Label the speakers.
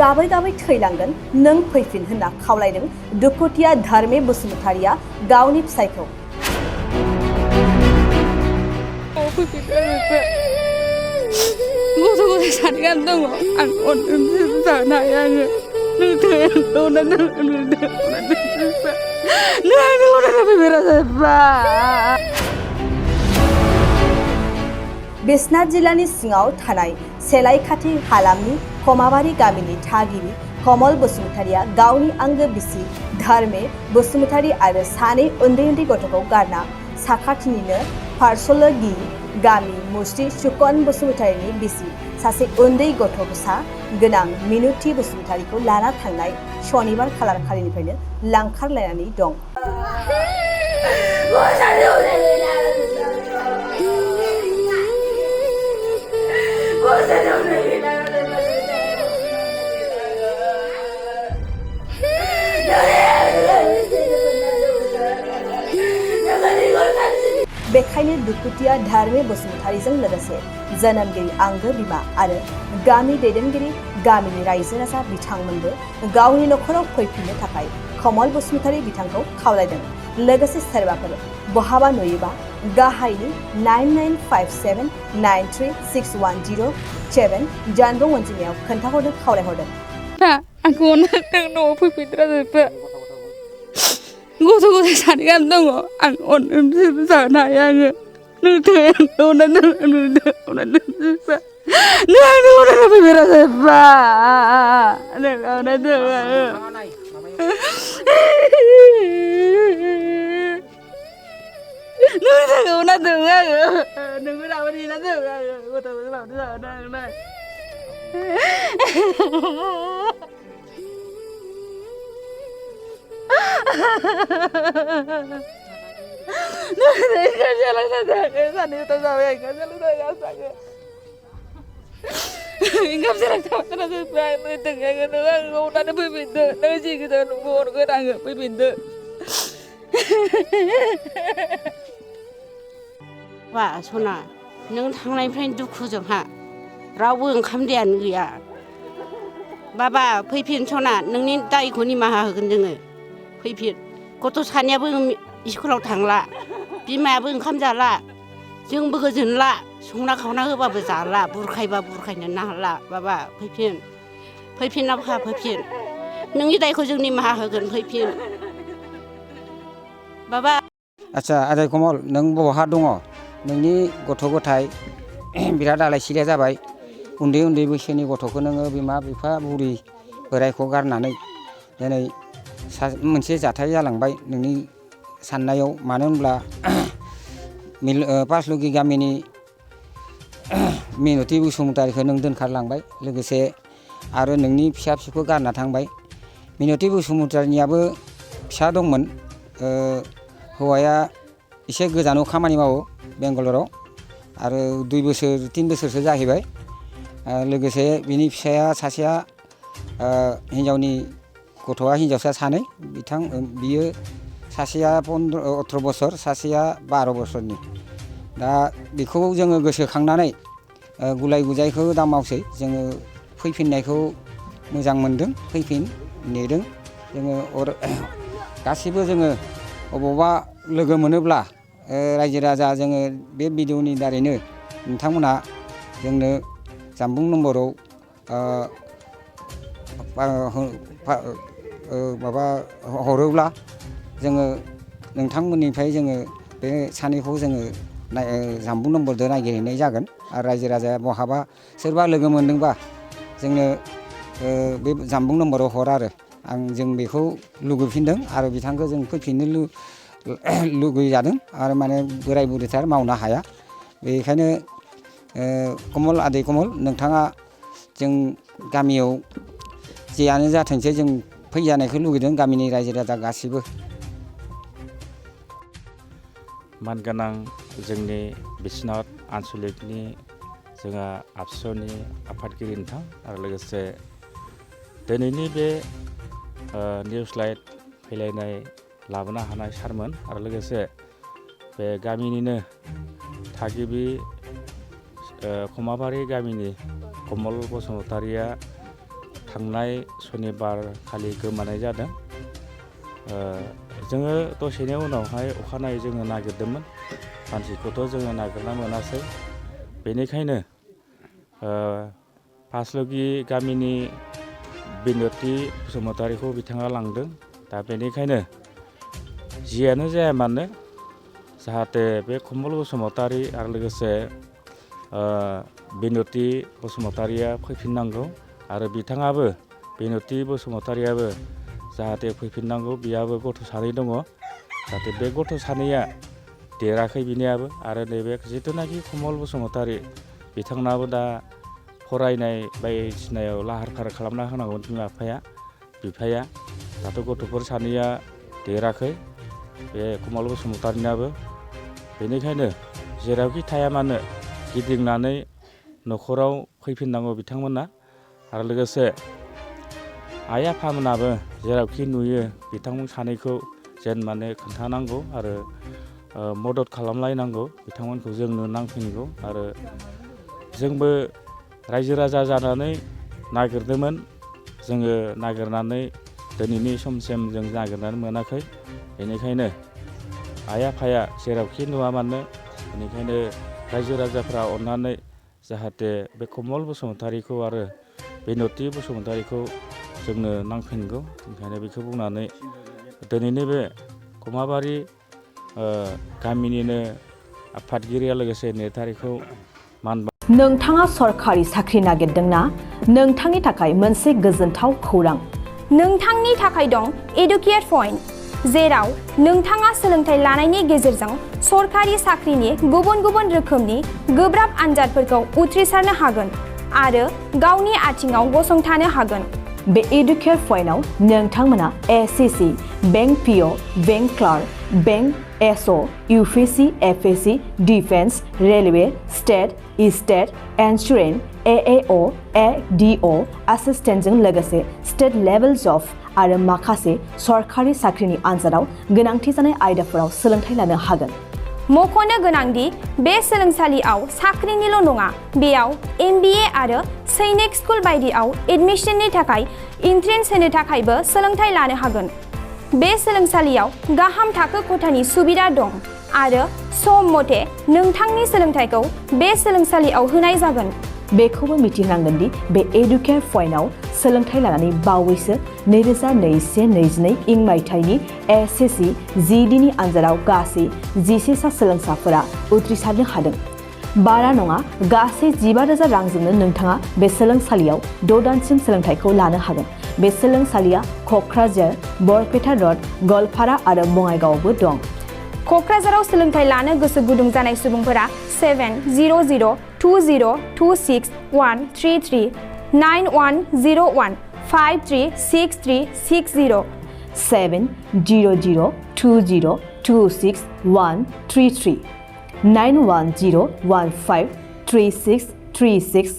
Speaker 1: दाबै दाबै थैलांगोन नों फैफिन होनना खावलायदों दुखुथिया धर्मे बसुमतारिया गावनि फिसायखौ।
Speaker 2: गथ' गथाय सानैगान दङ आं अननो जानो हाया आङो
Speaker 1: बिस्नाथ जिल्लानि सिङाव थानाय सेलाइखाथि हालामनि खमाबारि गामिनि थागिबि कमल बसुमतारिया गावनि आंगो बिसि धर्मे बसुमतारि आरो सानै उन्दै उन्दै गथ'खौ गारना साखाथिनिनो पारसलगि गामि मुस्रि सुकन बसुमतारिनि बिसि सासे उन्दै गथ' फिसा गोनां मिनुथि बसुमतारिखौ लाना थांनाय शनिबार खालारखालिनिफ्रायनो लांखारलायनानै दं। बेखायनो दुखुथिया धर्मे बसुमतारिजों लोगोसे जोनोमगिरि आंगो बिमा आरो गामि दैदेनगिरि गामिनि रायजो राजा बिथांमोनबो गावनि नखराव फैफिननो थाखाय कमल बसुमतारि बिथांखौ खावलायदों। लोगोसे सोरबाफोर बहाबा नुयोबा गाहायनि 9957936107 जानबुं अनजिमायाव खोन्थाहरनो खावलायहरदों।
Speaker 2: आंखौ अननानै न'आव फैफिनद्रा जोब्बा गथ' गथाय सानैगान दङ आं अननो जानो हाया आङो
Speaker 3: बा सना नों थांनायनिफ्रायनो दुखु जोंहा रावबो ओंखाम दैयानो गैया। बाबा फैफिन सना नोंनि दायखौ निमाहा होगोन जोङो फैफिन। गथ' सानैयाबो स्कुलाव थांला बिमायाबो ओंखाम जाला जोंबो गोजोनला संना खावना होबाबो जाला बुरखायबा बुरखायनो नाहाला। बाबा फैफिन फैफिन आफा फैफिन नोंनि दायखौ जों निमाहा होगोन फैफिन बाबा।
Speaker 4: आच्छा आदै कमल नों बहा दङ? नोंनि गथ' गथाय बिराद आलाय सिलाय जाबाय। उन्दै उन्दै बैसोनि गथ'खौ नोङो बिमा बिफा बुरि बोरायखौ गारनानै दिनै मोनसे जाथाय जालांबाय नोंनि साननायाव। मानो होनब्ला पारसलगि गामिनि मिनुथि बसुमतारिखौ नों दोनखारलांबाय लोगोसे आरो नोंनि फिसा फिसौखौ गारना थांबाय। मिनुथि बसुमतारिनियाबो फिसा दंमोन। हौवाया एसे गोजानाव खामानि मावो बेंगालराव आरो 2 बोसोर 3 बोसोरसो जाहैबाय। लोगोसे बिनि फिसाया सासेया हिन्जावनि गथ'आ हिन्जावसा सानै बियो सासेया 18 बोसोर सासेया 12 बोसोरनि। दा बेखौ जोङो गोसोखांनानै गुलाय गुजायखौ दा मावसै जोङो फैफिननायखौ मोजां मोनदों फैफिन नेदों जोङो गासिबो जोङो अबावबा लोगो मोनोब्ला रायजो राजा जोङो बे भिडिअनि दारैनो नोंथांमोना जोंनो जानबुं नम्बराव माबा हरोब्ला जोङो नोंथांमोननिफ्राय जोङो बे सानैखौ जोङो जानबुं नम्बरजों नागिरहैनाय जागोन। आरो रायजो राजाया बहाबा सोरबा लोगो मोनदोंबा जोंनो बे जानबुं नम्बराव हर आरो जों बेखौ लुगैफिनदों आरो बिथांखौ जों फैफिननो लुगैजादों आरो माने बोराय बुरैथार मावनो हाया। बेखायनो कमल आदै कमल नोंथाङा जों गामियाव जेयानो जाथोंसै जों फैजानायखौ लुगैदों गामिनि रायजो राजा गासैबो।
Speaker 5: मानगोनां जोंनि बिश्वनाथ आन्चलिकनि जोंहा आबसुनि आफादगिरि नोंथां आरो लोगोसे दिनैनि बे निउस लाइट फैलायनाय लाबोनो हानाय सारमोन आरो लोगोसे बे गामिनिनो थागिबि खमाबारि गामिनि कमल बसुमतारिया थांनाय सनिबार खालि गोमानाय जादों। जोङो दसेनि उनावहाय अखानायै जोङो नागिरदोंमोन मानसिखौथ' जोङो नागिरना मोनासै। बेनिखायनो पासलगि गामिनि बिनति बसुमतारिखौ बिथाङा लांदों। दा बेनिखायनो जियानो जाया मानो जाहाथे बे कमल बसुमतारि आरो लोगोसे बिनति बसुमतारिया फैफिननांगौ आरो बिथाङाबो बिनति बसुमतारियाबो जाहाथे फैफिननांगौ। बियाबो गथ' सानै दङ जाहाथे बे गथ' सानैया देराखै बिनियाबो आरो नैबे जिथुनाखि कमल बसुमतारि बिथांनाबो दा फरायनाय बायदिसिनायाव लाहार फाहार खालामना होनांगौ बिफाया दाथ' गथ'फोर सानैया देराखै बे कमल बसुमतारिनाबो। बेनिखायनो जेरावखि थाया मानो गिदिंनानै न'खराव फैफिननांगौ बिथांमोना आरो लोगोसे आइ आफामोनाबो जेरावखि नुयो बिथांमोन सानैखौ जेन माने खोन्थानांगौ आरो मदद खालामलायनांगौ बिथांमोनखौ जोंनो नांफिनगौ। आरो जोंबो रायजो राजा जानानै नागिरदोंमोन जोङो नागिरनानै दिनैनि समसिम जों नागिरनानै मोनाखै। बेनिखायनो आइ आफाया जेरावखि नुवा मानो बेनिखायनो रायजो राजाफ्रा अननानै जाहाथे बे कमल बसुमतारिखौ आरो बिनति बसुमतारिखौ जोंनो नांफिनगौ। ओंखायनो बेखौ बुंनानै दिनैनि बे खमाबारि गामिनिनो आफादगिरिया लोगोसे नेहाथारिखौ मान
Speaker 1: नोंथाङा सरखारि साख्रि नागिरदोंना? नोंथांनि थाखाय मोनसे गोजोनथाव खौरां।
Speaker 6: नोंथांनि थाखाय दं एडुकेट पइन्ट, जेराव नोंथाङा सोलोंथाइ लानायनि गेजेरजों सरखारि साख्रिनि गुबुन गुबुन रोखोमनि गोब्राब आनजादफोरखौ उथ्रिसारनो हागोन आरो गावनि आथिङाव गसंथानो हागोन।
Speaker 1: बे एडुकेट पइन्टआव नोंथांमोना SSC, bank PO, bank clerk, bank SO, UPSC, FSC, defence, railway, state insurance, AAO, ADO एसिस्टेन्टजों लोगोसे स्टेट लेभेल जब आरो माखासे सरखारि साख्रिनि आनजादाव गोनांथि जानाय आयदाफोराव सोलोंथाइ लानो हागोन।
Speaker 6: मख'नो गोनांदि बे सोलोंसालियाव साख्रिनिल' नङा, बेयाव MBA आरो सैनिक स्कुल बायदियाव एडमिशननि थाखाय एन्ट्रेन्स होनो थाखायबो सोलोंथाइ लानो हागोन। बे सोलोंसालियाव गाहाम थाखो खथानि सुबिदा दं आरो सम मथे नोंथांनि सोलोंथाइखौ बे सोलोंसालियाव होनाय जागोन।
Speaker 1: बेखौबो मिथिनांगोन दि बे एडुकेट पइन्टआव सोलोंथाइ लानानै बावैसो 2021-22 इं मायथाइनि एसएससि GDनि आनजादाव गासै 11 सा सोलोंसाफोरा उथ्रिसारनो हादों। बारा नङा, गासै 15,000 रांजोंनो नोंथाङा बे सोलोंसालियाव 6 दानसिम सोलोंथाइखौ लानो हागोन। बे सोलोंसालिया क'क्राझार, बरपेटा रड, गवालपारा आरो बङाइगावआवबो दं।
Speaker 6: क'क्राझाराव सोलोंथाइ लानो गोसो गुदुं जानाय सुबुंफोरा 70020263133 9101536360
Speaker 1: 70020263133 9101536360